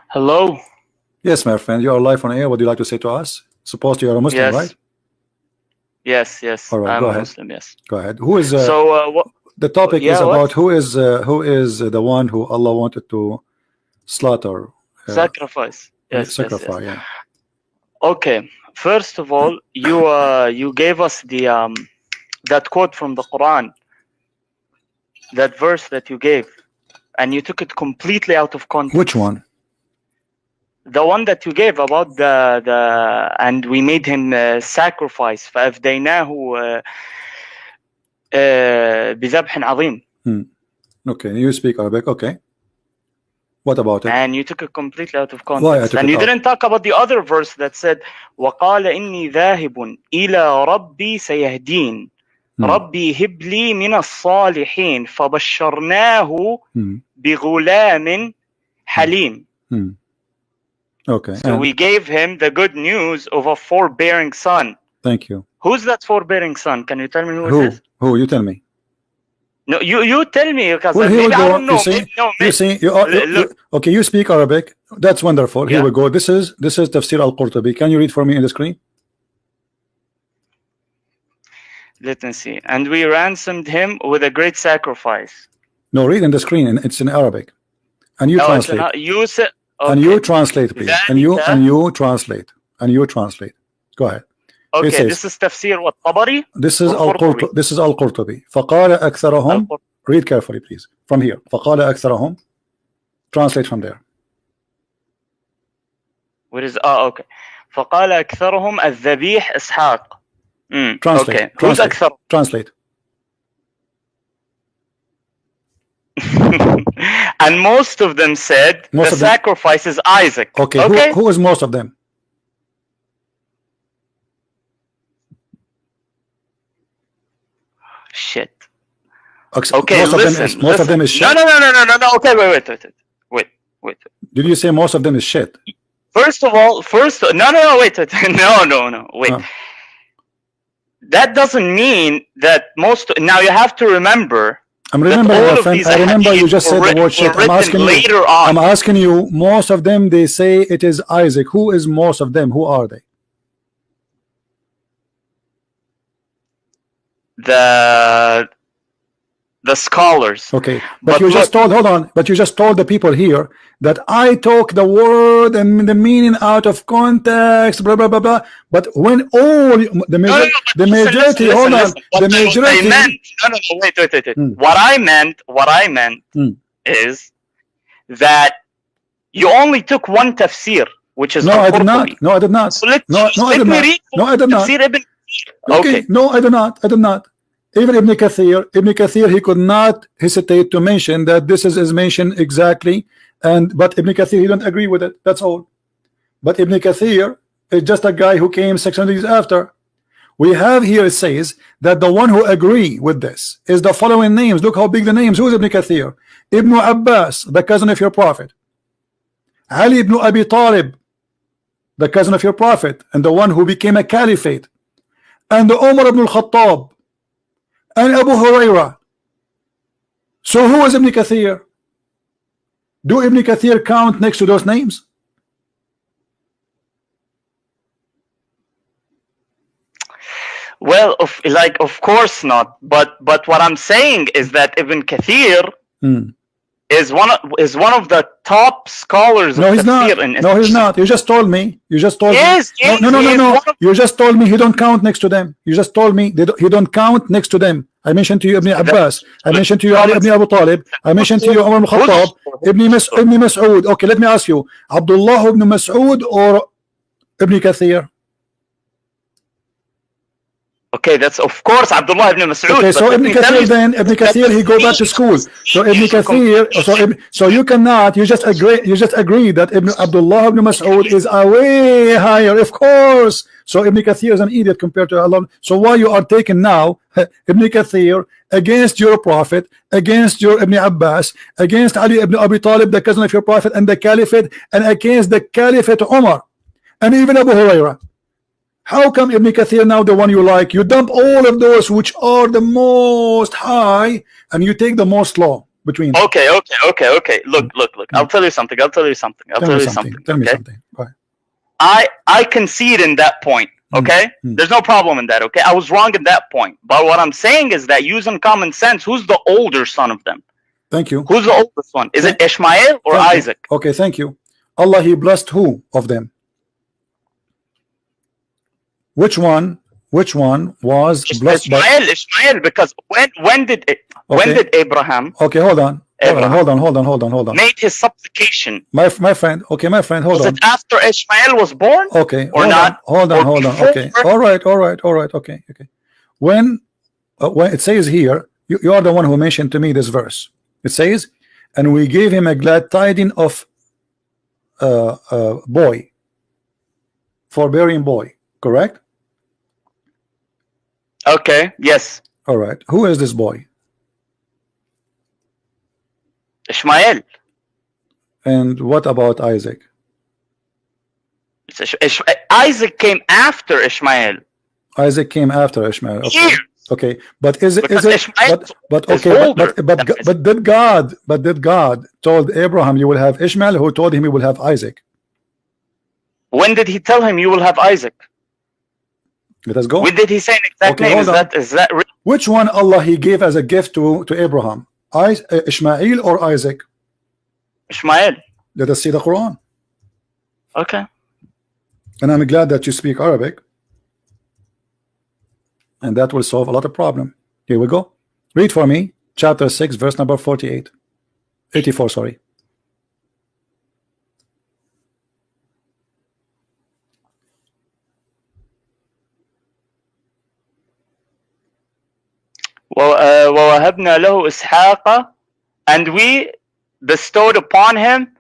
Hello. Yes, my friend, you are live on air. What do you like to say to us? Supposed you are a Muslim, Yes. right? Yes. All right, I'm go a ahead. Muslim. Yes. Go ahead. Who is What? the topic Yeah, is what? about who is the one who Allah wanted to slaughter, Sacrifice. Yes. sacrifice? Yeah. Okay. First of all, you gave us the that quote from the Quran, that verse that you gave, and you took it completely out of context. Which one? The one that you gave about the and we made him sacrifice فأفديناه بذبح عظيم. Okay, you speak Arabic. Okay. What about it? And you took it completely out of Why I context. took And it you out? didn't talk about the other verse that said وقال إني ذاهب إلى ربي سيهدين ربي هب لي من الصالحين فبشرناه بغلام حليم. Okay. So we gave him the good news of a forbearing son. Thank you. Who's that forbearing son? Can you tell me who it is? Who? You tell me. No, you tell me, because Well, here maybe we I go. don't know. You see, Maybe, no, you see, okay, you speak Arabic. That's wonderful. Here we go. This is Tafsir al-Qurtubi. Can you read for me in the screen? Let me see. And we ransomed him with a great sacrifice. No, read in the screen. It's in Arabic. And you translate. You said. Okay. And you translate, please. And you translate. And you translate. Go ahead. Okay, says, this is Tafsir what? Tabari? This is al-Qurtubi. This is al-Qurtubi. فقال أكثرهم. Read carefully, please. From here. فقال أكثرهم. Translate from there. What is? Okay. فقال أكثرهم الذبيح إسحاق. Translate. Okay. Translate. Who's أكثر? Translate. And most of them said the sacrifice is Isaac. Okay. Who is most of them? Shit. Okay, most of them is shit. No. Okay, wait. Did you say most of them is shit? First of all, no, wait. No, wait. Oh. That doesn't mean that most. Now you have to remember. I remember you just said the word shit. I'm asking you, most of them, they say it is Isaac. Who is most of them? Who are they? The scholars. Okay, but you just told, hold on, but you just told the people here that I took the word and the meaning out of context, blah blah blah blah. But when all the majority, hold on, the majority. Wait. What I meant is that you only took one tafsir, which is no, I did not. No, I did not. So let me read. No, I did not. Okay. No, I did not. I did not. Even Ibn Kathir, he could not hesitate to mention that this is mentioned exactly, but Ibn Kathir, he don't agree with it. That's all. But Ibn Kathir is just a guy who came 600 years after. We have here, it says that the one who agree with this is the following names. Look how big the names. Who is Ibn Kathir? Ibn Abbas, the cousin of your prophet. Ali ibn Abi Talib, the cousin of your prophet, and the one who became a caliphate. And the Umar ibn al-Khattab. And Abu Huraira. So who is Ibn Kathir? Do Ibn Kathir count next to those names? Well, of course not. But what I'm saying is that Ibn Kathir is one of the top scholars. No, he's not. No, he's not. You just told me. You just told me. No. You just told me he don't count next to them. You just told me he don't count next to them. I mentioned to you Ibn Abbas. I mentioned to you Ali ibn Abu Talib. I mentioned to you Umar ibn Khattab. Ibn Mas'ud. Okay, let me ask you. Abdullah ibn Mas'ud or Ibn Kathir? Okay, that's of course Abdullah ibn Mas'ud. Okay, so Ibn Kathir he go back to school. So Ibn Kathir, so you cannot, you just agree that Abdullah ibn Mas'ud is a way higher, of course. So Ibn Kathir is an idiot compared to Allah. So why you are taking now Ibn Kathir against your prophet, against your Ibn Abbas, against Ali ibn Abi Talib, the cousin of your prophet, and the caliphate, and against the caliphate Umar, and even Abu Huraira? How come Ibn Kathir now the one you like? You dump all of those which are the most high and you take the most low. between. Okay. Look. I'll tell you something. Tell me something. Go ahead. I concede in that point. Okay, there's no problem in that. Okay, I was wrong in that point. But what I'm saying is that using common sense, who's the older son of them? Thank you. Who's the oldest one? Is it Ishmael or Isaac? Okay, thank you. Allah, He blessed who of them? Which one was blessed by Ishmael, because when did Abraham? Okay, hold on. Made his supplication. My friend. Okay, my friend. Hold on. Was it after Ishmael was born? Okay. Or not? Hold on. Okay. All right. Okay. When it says here, you are the one who mentioned to me this verse. It says, and we gave him a glad tidings of boy, forbearing boy. Correct? Okay. Yes. All right. Who is this boy? Ishmael. And what about Isaac? Isaac came after Ishmael. Isaac came after Ishmael. Okay. Years. Okay, but is it Ishmael but is okay older but did God told Abraham you will have Ishmael, who told him he will have Isaac? When did he tell him you will have Isaac? Let us go. When did he say an exact name? Is that which one Allah He gave as a gift to Abraham? Ishmael or Isaac? Ishmael. Let us see the Quran. Okay. And I'm glad that you speak Arabic, and that will solve a lot of problem. Here we go. Read for me chapter 6 verse number 84, sorry. وَوَهَبْنَا لَهُ إِسْحَاقَ, and we bestowed upon him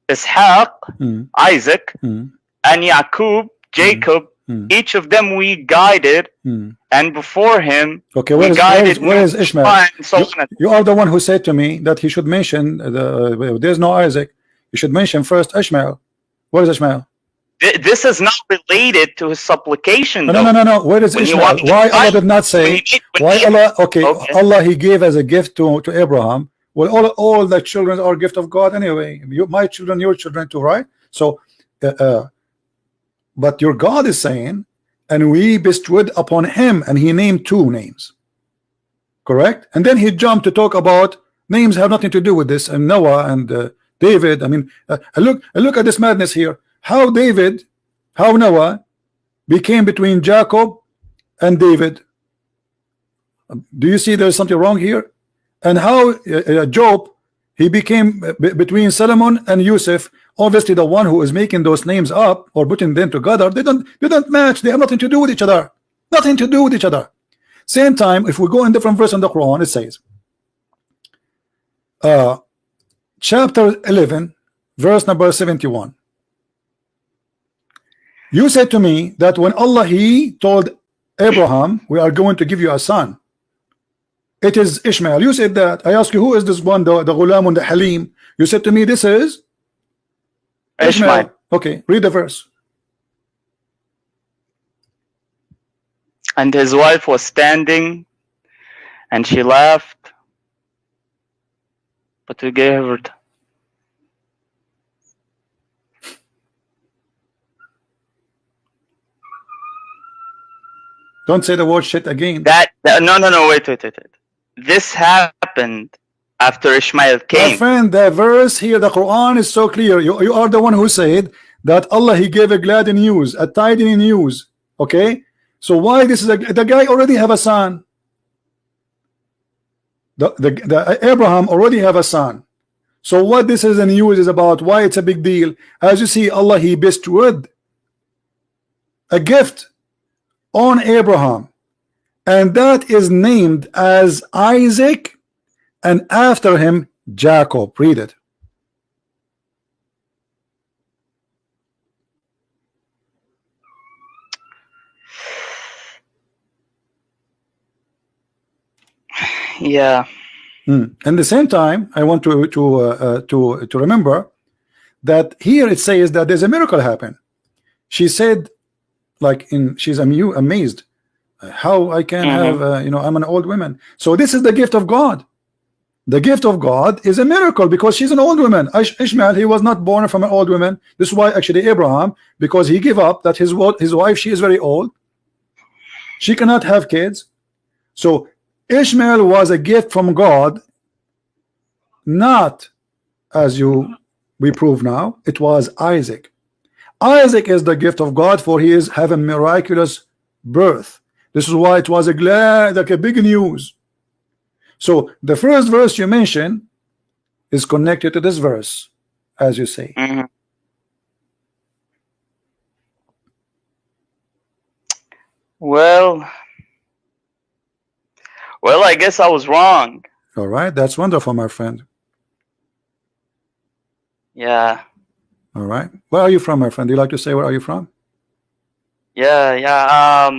Ishaq, Isaac, and Yaqub, Jacob. Each of them we guided, and before him where is Ishmael? You are the one who said to me that he should mention there's no Isaac. You should mention first Ishmael. Where is Ishmael? This is not related to his supplication. No. Where is Ishmael? Why Allah did not say? Why Allah? Okay, Allah He gave as a gift to Abraham. Well, all the children are gift of God anyway. My children, your children too, right? So, but your God is saying, and we bestowed upon him, and He named 2 names. Correct? And then He jumped to talk about names have nothing to do with this, and Noah and David. I mean, look at this madness here. How Noah became between Jacob and David. Do you see there's something wrong here? And how Job, he became between Solomon and Yusuf. Obviously the one who is making those names up or putting them together, they don't match. They have nothing to do with each other. Nothing to do with each other. Same time, if we go in different verse in the Quran, it says chapter 11 verse number 71. You said to me that when Allah He told Abraham, we are going to give you a son, it is Ishmael. You said that. I asked you, who is this one, the Ghulam and the Halim? You said to me, this is Ishmael. Okay, read the verse. And his wife was standing, and she laughed, but we gave her Don't say the word shit again. No, wait. This happened after Ishmael came. My friend, the verse here, the Quran is so clear. You are the one who said that Allah He gave a glad news, a tidings news. Okay, so why this is the guy already have a son? The Abraham already have a son. So what this is a news is about? Why it's a big deal? As you see, Allah He bestowed a gift on Abraham, and that is named as Isaac, and after him Jacob. Read it. Yeah. At the same time, I want to remember that here it says that there's a miracle happen. She said, she's amazed how I can have I'm an old woman. So this is the gift of God. The gift of God is a miracle because she's an old woman. Ishmael, he was not born from an old woman. This is why actually Abraham, because he gave up that his wife, she is very old. She cannot have kids. So Ishmael was a gift from God, not as we prove now. It was Isaac. Isaac is the gift of God, for he is having miraculous birth. This is why it was a big news. So the first verse you mentioned is connected to this verse, as you say. Well, I guess I was wrong. All right, that's wonderful, my friend. Yeah. All right. Where are you from, my friend? Do you like to say where are you from? Yeah.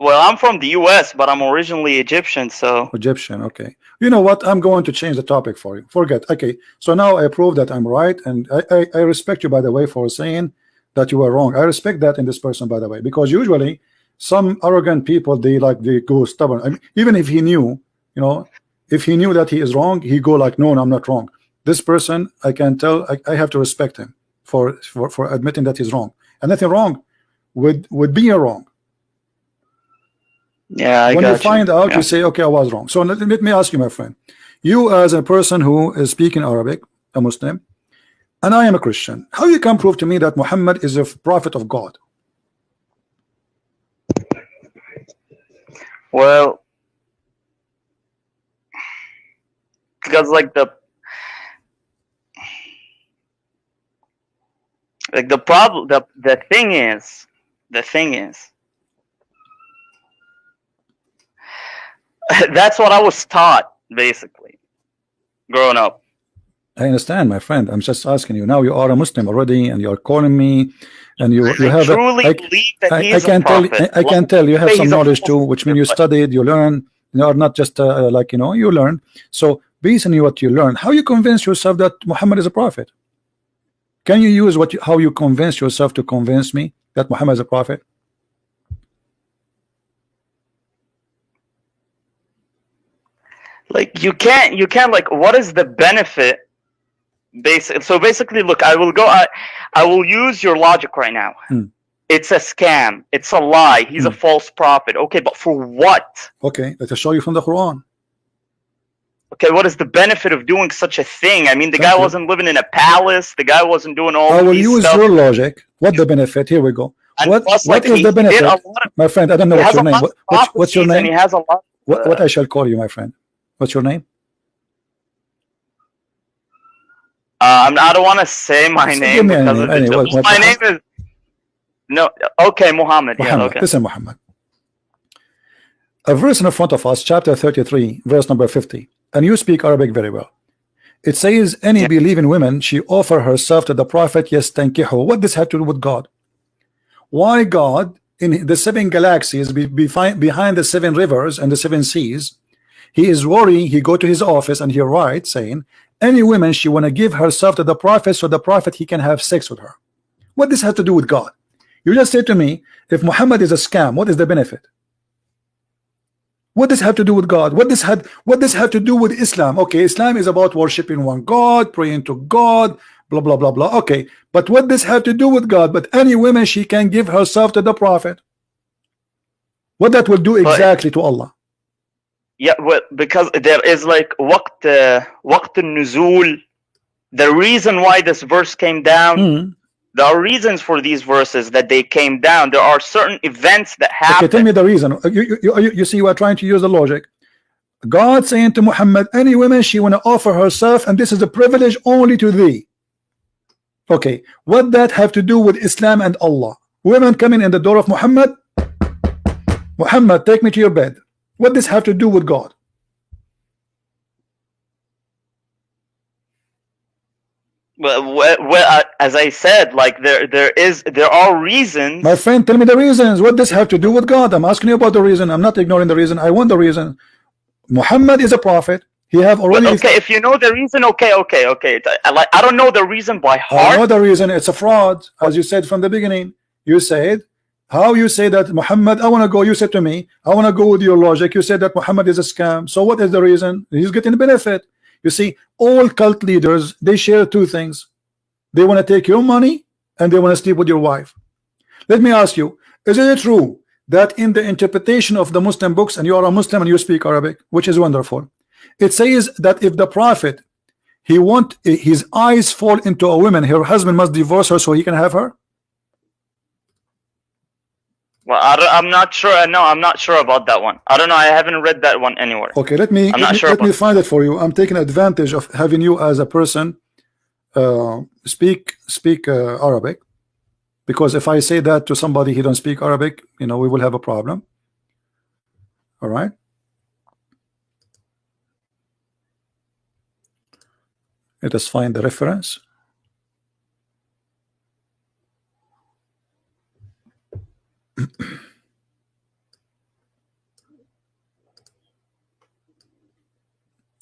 Well, I'm from the US, but I'm originally Egyptian, so. Egyptian, okay. You know what? I'm going to change the topic for you. Forget. Okay. So now I prove that I'm right, and I respect you, by the way, for saying that you were wrong. I respect that in this person, by the way, because usually some arrogant people, they go stubborn. I mean, even if he knew, if he knew that he is wrong, he go like, no, I'm not wrong. This person, I can tell, I have to respect him for admitting that he's wrong, and nothing wrong with being wrong. Yeah, when you find out, you say, okay, I was wrong. So let me ask you, my friend, you as a person who is speaking Arabic, a Muslim, and I am a Christian, how you can prove to me that Muhammad is a prophet of God? Well, because the problem, the thing is, that's what I was taught, basically, growing up. I understand, my friend. I'm just asking you. Now you are a Muslim already, and you are calling me, and you have. I can tell you have some knowledge too, which means you studied, you learn. You are not just you learn. So based on what you learn, how you convince yourself that Muhammad is a prophet? Can you use how you convince yourself to convince me that Muhammad is a prophet? You can't what is the benefit? So basically, look, I will use your logic right now. It's a scam, it's a lie, he's a false prophet. Okay, but for what? Okay, let us show you from the Quran. Okay, what is the benefit of doing such a thing? I mean, the guy wasn't living in a palace, the guy wasn't doing all I will these use stuff. Your logic. What the benefit? Here we go. What is the benefit? My friend, I don't know what's your name. What's your name? He has a lot. What I shall call you, my friend? What's your name? I don't want to say my name because my name is Muhammad. Yeah, okay. Listen, Muhammad. A verse in front of us, chapter 33, verse number 50, and you speak Arabic very well. It says, any believing woman, she offer herself to the prophet, yes, tankihu. What does have to do with God? Why God in the 7 galaxies behind the 7 rivers and the 7 seas? He is worrying. He go to his office and he writes saying, any woman she want to give herself to the prophet, so the prophet he can have sex with her. What does have to do with God? You just said to me, if Muhammad is a scam, what is the benefit? What does have to do with God? What does have to do with Islam? Okay, Islam is about worshiping one God, praying to God, blah blah blah blah. Okay, but what does have to do with God? But any woman she can give herself to the prophet. What that will do exactly to Allah? Yeah, well, because there is waqt al-nuzul. The reason why this verse came down, there are reasons for these verses that they came down. There are certain events that happen. Okay, tell me the reason. You see, you are trying to use the logic. God saying to Muhammad, any woman she want to offer herself, and this is a privilege only to thee. Okay, what that have to do with Islam and Allah? Women coming in the door of Muhammad, Muhammad, take me to your bed. What does have to do with God? Well, as I said, there are reasons. My friend, tell me the reasons. What does have to do with God? I'm asking you about the reason. I'm not ignoring the reason. I want the reason. Muhammad is a prophet. He have already. Okay, if you know the reason, okay. I don't know the reason by heart. I know the reason. It's a fraud, as you said from the beginning. You said How you say that Muhammad, I want to go, you said to me, I want to go with your logic, you said that Muhammad is a scam. So what is the reason? He's getting benefit. You see, all cult leaders, they share two things. They want to take your money and they want to sleep with your wife. Let me ask you, is it true that in the interpretation of the Muslim books, and you are a Muslim and you speak Arabic, which is wonderful, it says that if the prophet, he want his eyes fall into a woman, her husband must divorce her so he can have her? Well, I'm not sure. No, I'm not sure about that one. I don't know. I haven't read that one anywhere. Okay, let me find it for you. I'm taking advantage of having you as a person speak Arabic, because if I say that to somebody he don't speak Arabic, you know, we will have a problem. All right. Let us find the reference.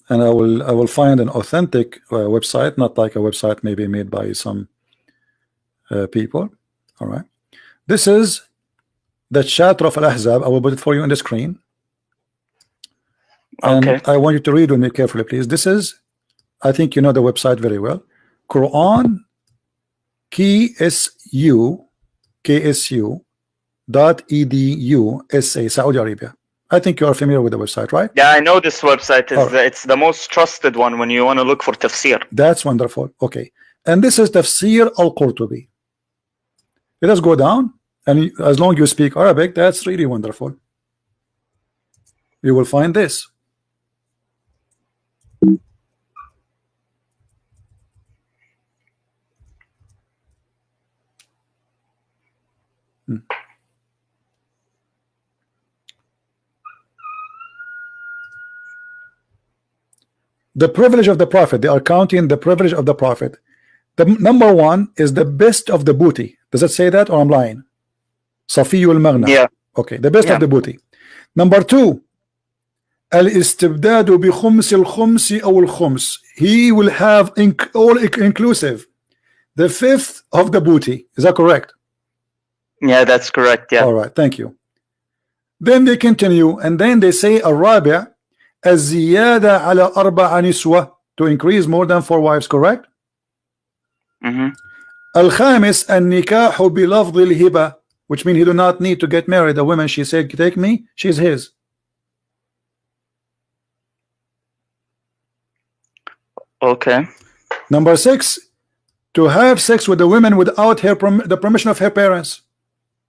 And I will find an authentic website, not like a website maybe made by some people. All right, this is the Chapter of Al-Ahzab. I will put it for you on the screen, and okay. I want you to read with me carefully, please. This is, I think you know the website very well, Quran KSU.edu SA, Saudi Arabia. I think you are familiar with the website, right? Yeah, I know this website is right. It's the most trusted one when you want to look for tafsir. That's wonderful. Okay, and this is Tafsir al-Qurtubi. Let us go down, and as long as you speak Arabic, that's really wonderful. You will find this. The privilege of the Prophet. They are counting the privilege of the Prophet. The number one is the best of the booty. Does it say that, or I'm lying? Safiyul Maghna. Yeah. Okay, the best of the booty. Number two, al-istibdadu bi khums al-khums aw al-khums. He will have all inclusive, the fifth of the booty. Is that correct? Yeah, that's correct. Yeah. All right, thank you. Then they continue, and then they say al-rabi' az-ziyada ala arba'a niswa, to increase more than 4 wives, correct? Al-khamis an-nikahu bi lafdh al-hiba, which means he do not need to get married. The woman, she said, take me, she's his. Okay. Number 6, to have sex with the women without her the permission of her parents.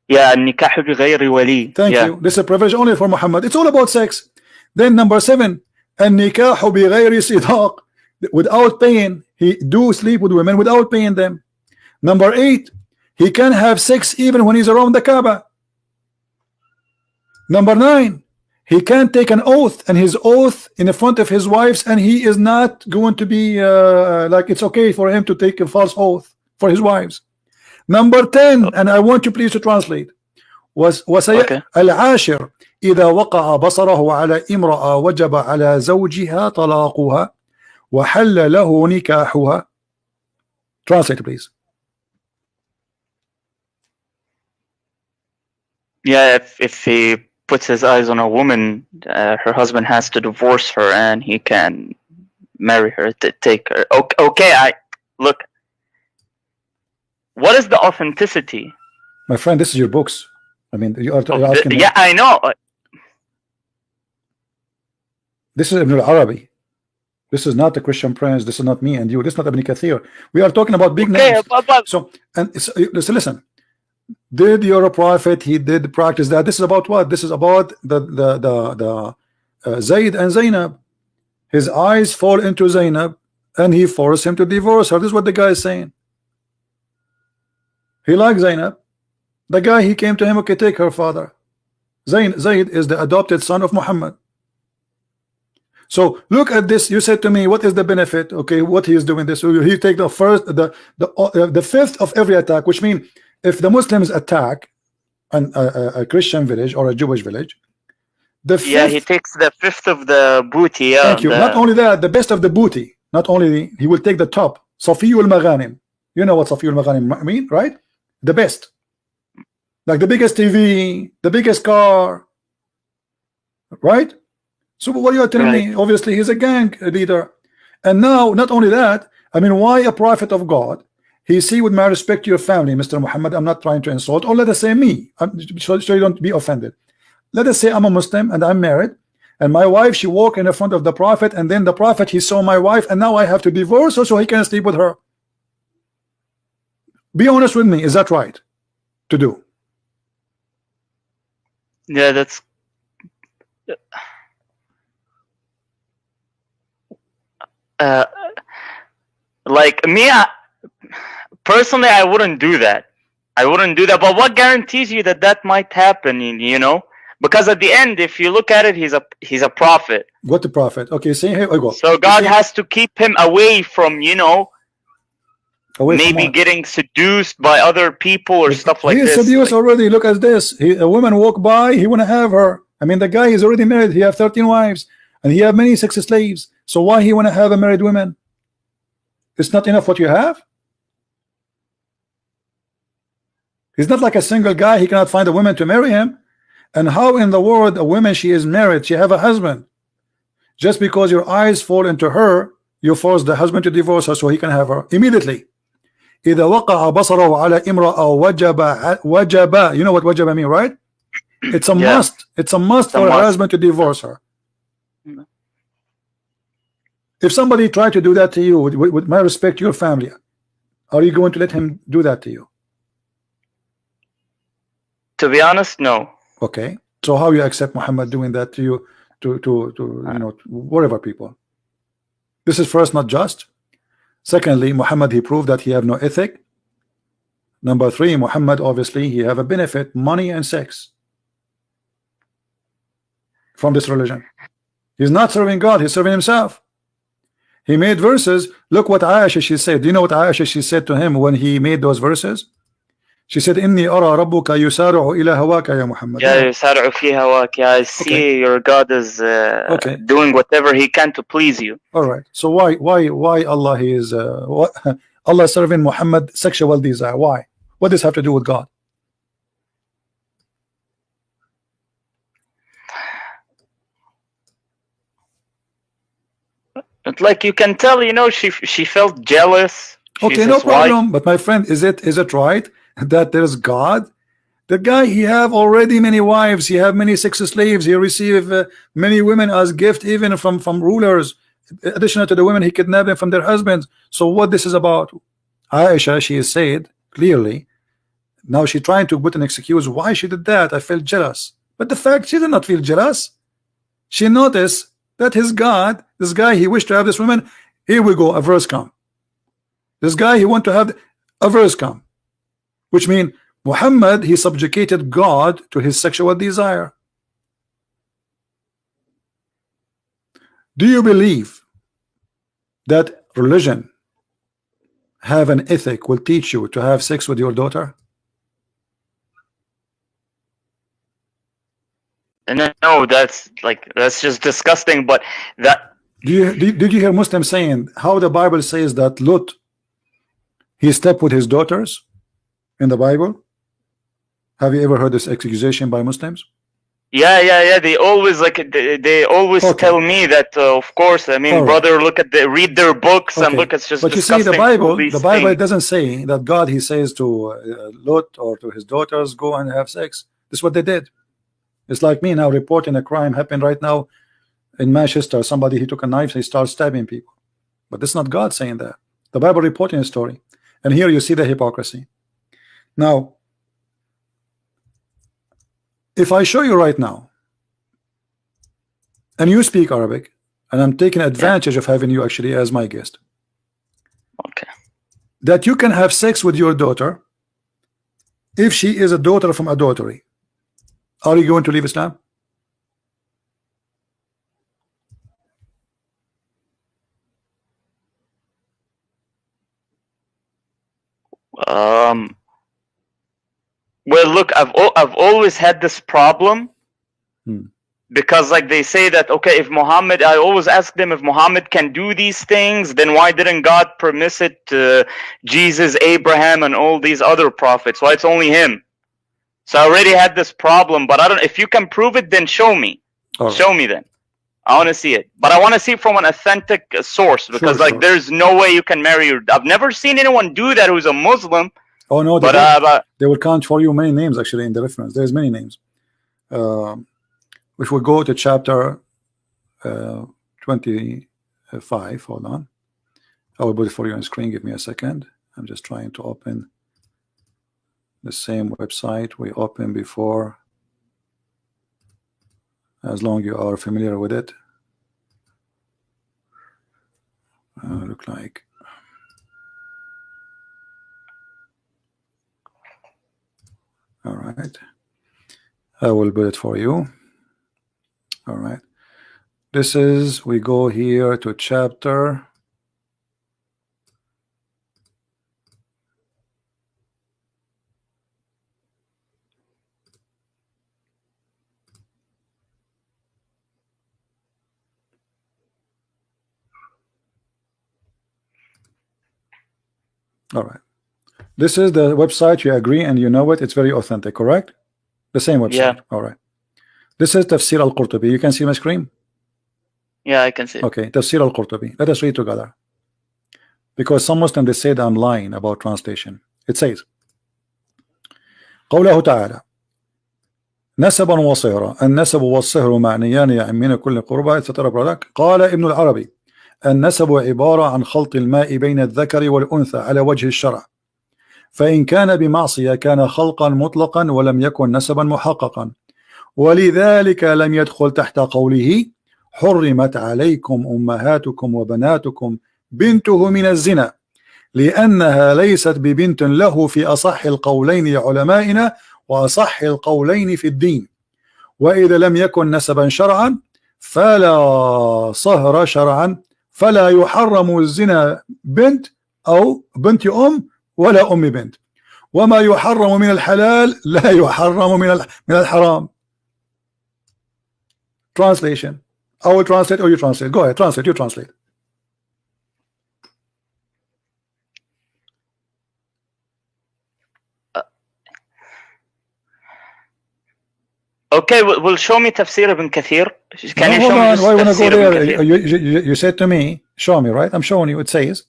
Yeah, nikahu bi ghayri wali. Thank you. This is a privilege only for Muhammad. It's all about sex. Then number 7, an-nikahu bi ghayri sidaq, without paying. He do sleep with women without paying them. Number 8, he can have sex even when he's around the Kaaba. Number 9, he can take an oath, and his oath in the front of his wives, and he is not going to be like it's okay for him to take a false oath for his wives. Number 10, and I want you please to translate, was al-ashir إذا وقع بصره على امرأة وجب على زوجها طلاقها وحل له نكاحها. Translate please. Yeah, if he puts his eyes on a woman, her husband has to divorce her, and he can marry her to take her. Okay, look. What is the authenticity? My friend, this is your books. I mean, you're asking me. Yeah, I know. This is Ibn al-Arabi. This is not the Christian Prince. This is not me and you. This is not Ibn Kathir. We are talking about big names. So, and listen. Did your prophet, he did practice that? This is about what? This is about the Zayd and Zainab. His eyes fall into Zainab, and he forced him to divorce her. This is what the guy is saying. He liked Zainab. The guy, he came to him, okay, take her father. Zayd is the adopted son of Muhammad. So look at this. You said to me, what is the benefit? Okay, what he is doing this. So he take the first, the fifth of every attack, which means if the Muslims attack a Christian village or a Jewish village, the fifth, he takes the fifth of the booty. Yeah, thank you. Not only that, the best of the booty. Not only he will take the top. Safiyul Maghanim. You know what Safiyul Maghanim mean, right? The best. like the biggest TV, the biggest car, right? So what you are telling me? Obviously, he's a gang leader. And now, not only that, I mean, why a prophet of God? He see, with my respect to your family, Mr. Muhammad, I'm not trying to insult, or let us say me, so you don't be offended. Let us say I'm a Muslim and I'm married, and my wife, she walked in the front of the prophet, and then the prophet, he saw my wife, and now I have to divorce her so he can sleep with her. Be honest with me, is that right to do? Yeah, that's like me, personally, I wouldn't do that. I wouldn't do that. But what guarantees you that that might happen? You know, because at the end, if you look at it, he's a prophet. What the prophet? Okay, see here we go. So God has to keep him away from, you know, maybe getting seduced by other people or stuff like this. He is seduced already. Look at this. A woman walk by, he want to have her. I mean, the guy is already married. He have 13 wives, and he have many sex slaves. So why he want to have a married woman? It's not enough what you have. He's not like a single guy. He cannot find a woman to marry him. And how in the world a woman, she is married, she have a husband? Just because your eyes fall into her, you force the husband to divorce her so he can have her immediately. إذا وقع بصره على امرأة وجب. You know what wajaba mean, right? It's a must. It's a must for a husband to divorce her. If somebody tried to do that to you, with my respect to your family, are you going to let him do that to you? To be honest, no. Okay. So how you accept Muhammad doing that to you, to you know, whatever people? This is first not just. Secondly, Muhammad, he proved that he have no ethic. Number three, Muhammad, obviously he have a benefit, money and sex, from this religion. He's not serving God, he's serving himself. He made verses. Look what Aisha, she said. Do you know what Aisha, she said to him when he made those verses? She said, "Inni ara rabbuka yusari'u ila hawaka ya Muhammad." Yeah, yusari'u fi hawaka. I see your God is doing whatever he can to please you. All right. So why Allah is Allah serving Muhammad sexual desire? Why? What does this have to do with God? It's like you can tell, you know, she felt jealous. Okay, no problem. But my friend, is it right that there's God? The guy, he have already many wives, he have many sex slaves, he receive many women as gift, even from rulers, additional to the women he kidnapped them from their husbands. So what this is about? Aisha, she is said clearly, now she trying to put an excuse why she did that. I felt jealous, but the fact, she did not feel jealous. She noticed that his God, this guy, he wished to have this woman. Here we go, a verse come. This guy, he want to have a verse come, which means Muhammad, he subjugated God to his sexual desire. Do you believe that religion have an ethic will teach you to have sex with your daughter? No, that's just disgusting. But that did you hear Muslims saying how the Bible says that Lot, he slept with his daughters in the Bible? Have you ever heard this accusation by Muslims? Yeah. They always they always tell me that. Of course, I mean, brother, read their books and look. It's just. But you see, the Bible it doesn't say that God, he says to Lot or to his daughters, go and have sex. This is what they did. It's like me now reporting a crime happened right now in Manchester. Somebody, he took a knife, he starts stabbing people. But it's not God saying that. The Bible reporting a story. And here you see the hypocrisy. Now, if I show you right now, and you speak Arabic, and I'm taking advantage of having you actually as my guest, okay, that you can have sex with your daughter if she is a daughter from adultery, are you going to leave Islam? Well, look, I've always had this problem because, like, they say that okay, if Muhammad, I always ask them if Muhammad can do these things, then why didn't God permit it to Jesus, Abraham, and all these other prophets? Why it's only him? So I already had this problem, but I don't. If you can prove it, then show me. Right. Show me then. I want to see it, but I want to see it from an authentic source, because sure. there's no way you can marry your. I've never seen anyone do that who's a Muslim. Oh no, but they will count for you many names actually in the reference. There's many names. Which will go to chapter 25. Hold on, I will put it for you on screen. Give me a second. I'm just trying to open the same website we opened before, as long you are familiar with it. Look like all right, I will put it for you. All right, this is, we go here to chapter all right. This is the website, you agree and you know it, it's very authentic, correct? The same website. Yeah. All right. This is Tafsir al-Qurtubi. You can see my screen? yeah, I can see it. Okay, Tafsir al-Qurtubi. Let us read together. Because some Muslims, they say that I'm lying about translation. It says, قوله تعالى نسبا وصهرا. النسب والصهر معنيان يعمين كل قربة etc. قال ابن العربي النسب عبارة عن خلط الماء بين الذكر والأنثى على وجه الشرع، فإن كان بمعصية كان خلقا مطلقا ولم يكن نسبا محققا، ولذلك لم يدخل تحت قوله حرمت عليكم أمهاتكم وبناتكم بنته من الزنا، لأنها ليست ببنت له في أصح القولين لعلمائنا وأصح القولين في الدين، وإذا لم يكن نسبا شرعا فلا صهر شرعا، فلا يحرم الزنا بنت أو بنت أم ولا أم بنت، وما يحرم من الحلال لا يحرم من الحرام. Translation. I will translate or you translate. Go ahead, translate, you translate. Okay, well, show me Tafsir ibn Kathir. Can you hold show on, me why you wanna Tafsir go ibn there? Kathir? You said to me, show me, right? I'm showing you. It says.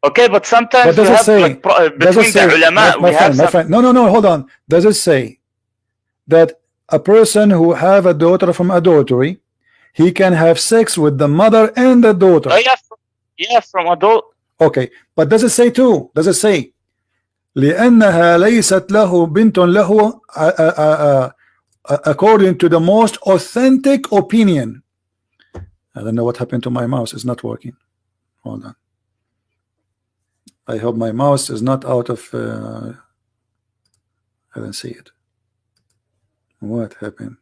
Okay, but sometimes But does we it have say? like Does between it say? the ulama, My we friend, have my some. friend. No, hold on. Does it say that a person who have a daughter from adultery, he can have sex with the mother and the daughter? Oh yeah, from adult. Okay, but does it say too? Does it say لأنها ليست له بنت له according to the most authentic opinion? I don't know what happened to my mouse. It's not working. Hold on. I hope my mouse is not out of I don't see it. What happened?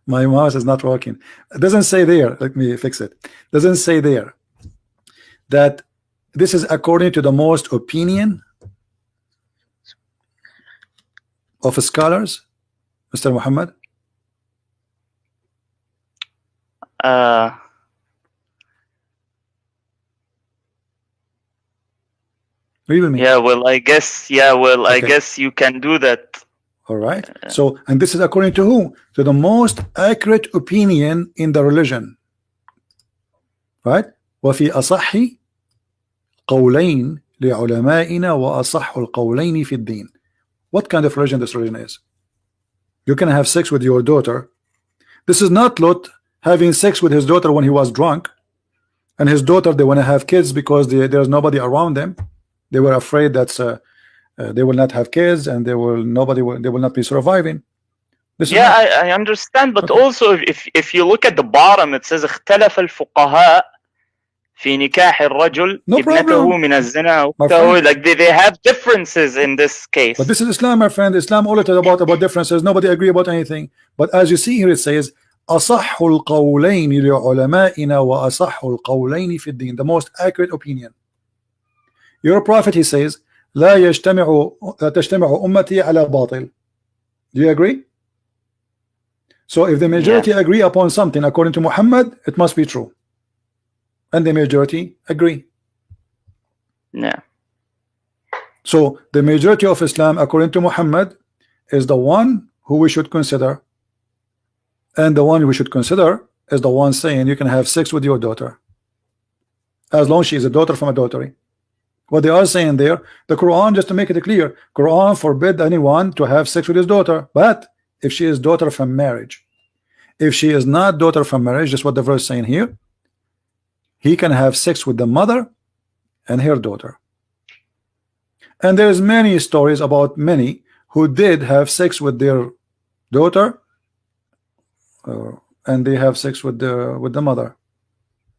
My mouse is not working. It doesn't say there. Let me fix it. Doesn't say there that this is according to the most opinion of scholars, Mr. Muhammad? Read with me. Yeah, well, I guess. Yeah, well, Okay. I guess you can do that. All right. So, and this is according to who? To the most accurate opinion in the religion. Right? وفي أصح قولين لعلمائنا وأصح القولين في الدين. What kind of religion this religion is? You can have sex with your daughter. This is not Lot having sex with his daughter when he was drunk, and his daughter, they want to have kids because there's nobody around them. They were afraid that they will not have kids and they will not be surviving. This Yeah, I understand, but Okay. also if you look at the bottom, it says اختلف الفقهاء في نكاح الرجل No ابنته problem. من الزنا. My So friend. like they have differences in this case. But this is Islam, my friend. Islam all it is about differences. Nobody agree about anything. But as you see here, it says أصح القولين لعلمائنا وأصح القولين في الدين. The most accurate opinion. Your prophet, he says, لا تجتمع أمتي على باطل. Do you agree? So if the majority agree upon something according to Muhammad, it must be true. And the majority agree. Yeah. So the majority of Islam, according to Muhammad, is the one who we should consider, and the one we should consider is the one saying you can have sex with your daughter as long as she is a daughter from adultery. What they are saying there, the Quran, just to make it clear, Quran forbid anyone to have sex with his daughter, but if she is daughter from marriage. If she is not daughter from marriage, just what the verse saying here, he can have sex with the mother and her daughter. And there's many stories about many who did have sex with their daughter, and they have sex with the mother,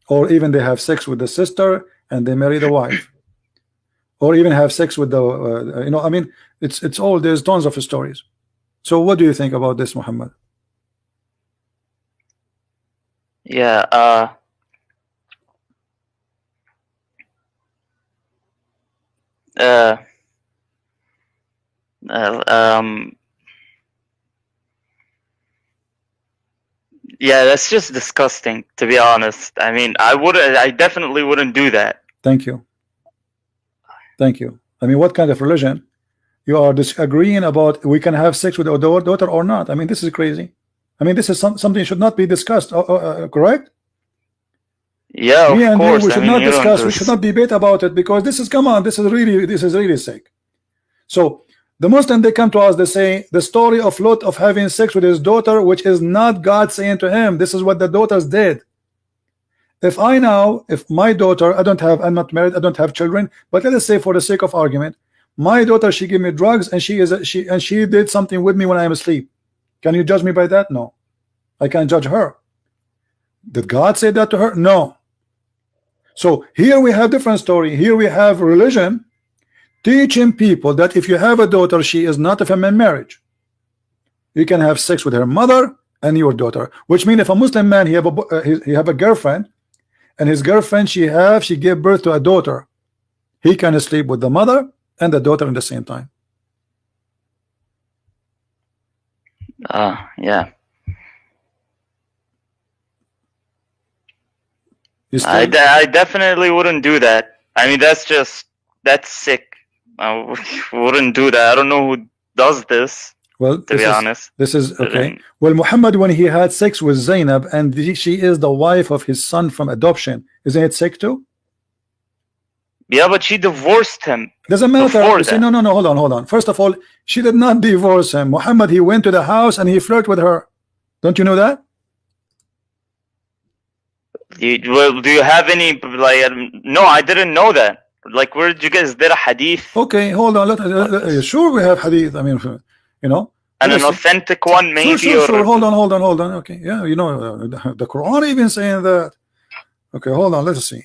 or even they have sex with the sister and they marry the wife, or even have sex with the you know, I mean, it's all, there's tons of stories. So what do you think about this, Muhammad? Yeah, yeah, that's just disgusting, to be honest. I mean, I definitely wouldn't do that. Thank you. Thank you. I mean, what kind of religion you are disagreeing about? We can have sex with our daughter or not? I mean, this is crazy. I mean, this is something should not be discussed. Correct? Yeah, Me of and course. you, we should not discuss. We should not debate about it, because this is, come on, this is really sick. So the Muslim, they come to us, they say the story of Lot of having sex with his daughter, which is not God saying to him. This is what the daughters did. If my daughter, I'm not married, I don't have children, but let us say for the sake of argument, my daughter, she gave me drugs and she did something with me when I am asleep. Can you judge me by that? No, I can't judge her. Did God say that to her? No. So here we have different story. Here we have religion teaching people that if you have a daughter, she is not of a marriage. You can have sex with her mother and your daughter, which means if a Muslim man, he have a girlfriend, and his girlfriend, she gave birth to a daughter, he can sleep with the mother and the daughter at the same time. Yeah. I definitely wouldn't do that. I mean, that's sick. I wouldn't do that. I don't know who does this. Well, to be honest, this is okay. Well, Muhammad, when he had sex with Zainab, and she is the wife of his son from adoption, isn't it sick too? Yeah, but she divorced him. Doesn't matter. See, no, hold on. First of all, she did not divorce him. Muhammad, he went to the house and he flirted with her. Don't you know that? Well, do you have any, like, no, I didn't know that. Like, where did you guys did a hadith? Okay, hold on. Sure, we have hadith. I mean, you know, and an authentic one, maybe. Sure. Hold on. Okay, yeah, you know, the Quran even saying that. Okay, hold on. Let's see.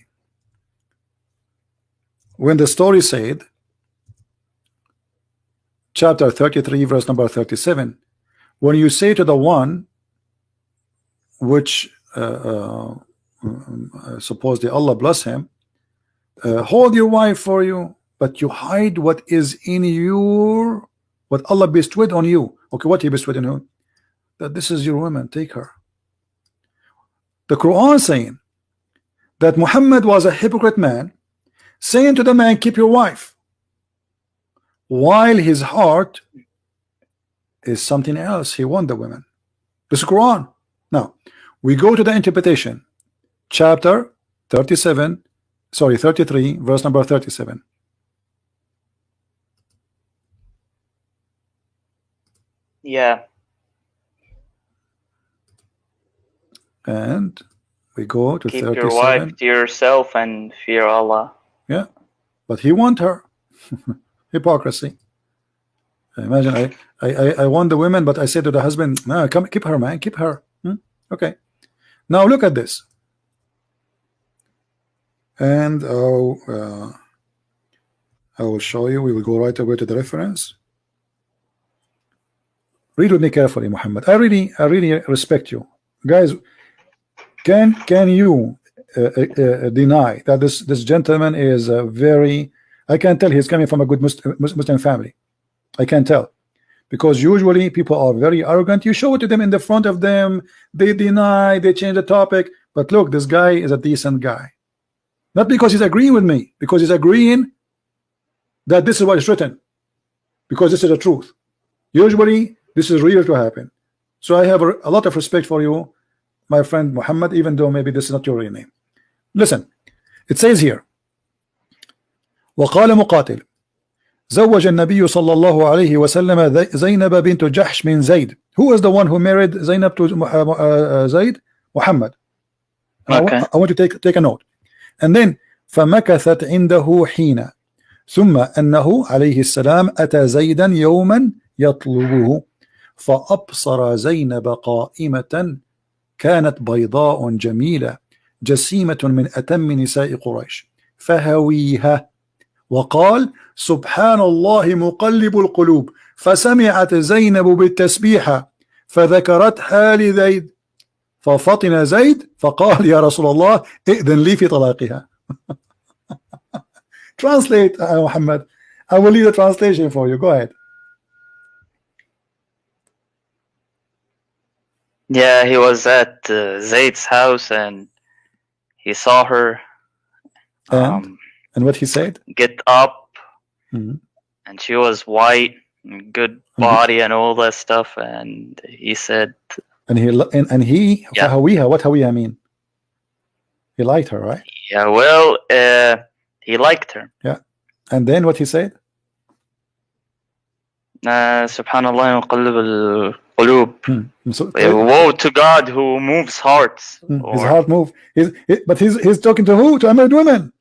When the story said, chapter 33, verse number 37, when you say to the one which supposedly Allah bless him, hold your wife for you, but you hide what is in your, what Allah bestowed on you. Okay, what he bestowed on you? That this is your woman, take her. The Quran saying that Muhammad was a hypocrite man, saying to the man, keep your wife, while his heart is something else. He wants the women. This is Quran. Now we go to the interpretation, chapter 33, verse number 37. Yeah. And we go to keep 37. Your wife to yourself and fear Allah. Yeah, but he want her. Hypocrisy. Imagine I want the women, but I say to the husband, no, come keep her, man, keep her. Okay. Now look at this. And I will show you. We will go right away to the reference. Read with me carefully, Muhammad. I really respect you, guys. Can you deny that this gentleman is very? I can tell he's coming from a good Muslim family. I can tell, because usually people are very arrogant. You show it to them in the front of them, they deny, they change the topic. But look, this guy is a decent guy. Not because he's agreeing with me, because he's agreeing that this is what is written, because this is the truth. Usually this is real to happen. So I have a lot of respect for you, my friend Muhammad, even though maybe this is not your real name. Listen, it says here, وقال مقاتل زوج النبي صلى الله عليه وسلم زينب بنت جحش من زيد. Who is the one who married Zainab to Zayd? Muhammad. Okay. I want to take a note. And then فمكثت عنده حين ثم أنه عليه السلام أتى زيدا يوما يطلبه فأبصر زينب قائمة كانت بيضاء جميلة جسيمة من أتم نساء قريش فهويها وقال سبحان الله مقلب القلوب فسمعت زينب بالتسبيحة فذكرتها لزيد ففطن زيد فقال يا رسول الله ائذن لي في طلاقها. Translate, Muhammad. I will leave the translation for you. Go ahead. Yeah, he was at Zayd's house and he saw her And what he said? get up, Mhm. and she was white and good body and all that stuff, and he said, And he Yeah. فهويها. What هويها mean? He liked her, right? yeah, well, he liked her. And then what he said? Subhanallah muqallib al-qulub. So, Woe to God who moves hearts. his Or- heart moved. But he's talking to who? To a married woman.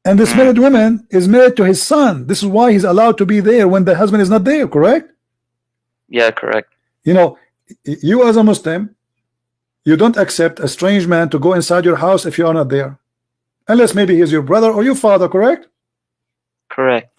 And this married woman is married to his son. This is why he's allowed to be there when the husband is not there, correct? Yeah, correct. You know, you as a Muslim, you don't accept a strange man to go inside your house if you are not there. Unless maybe he's your brother or your father, correct? Correct.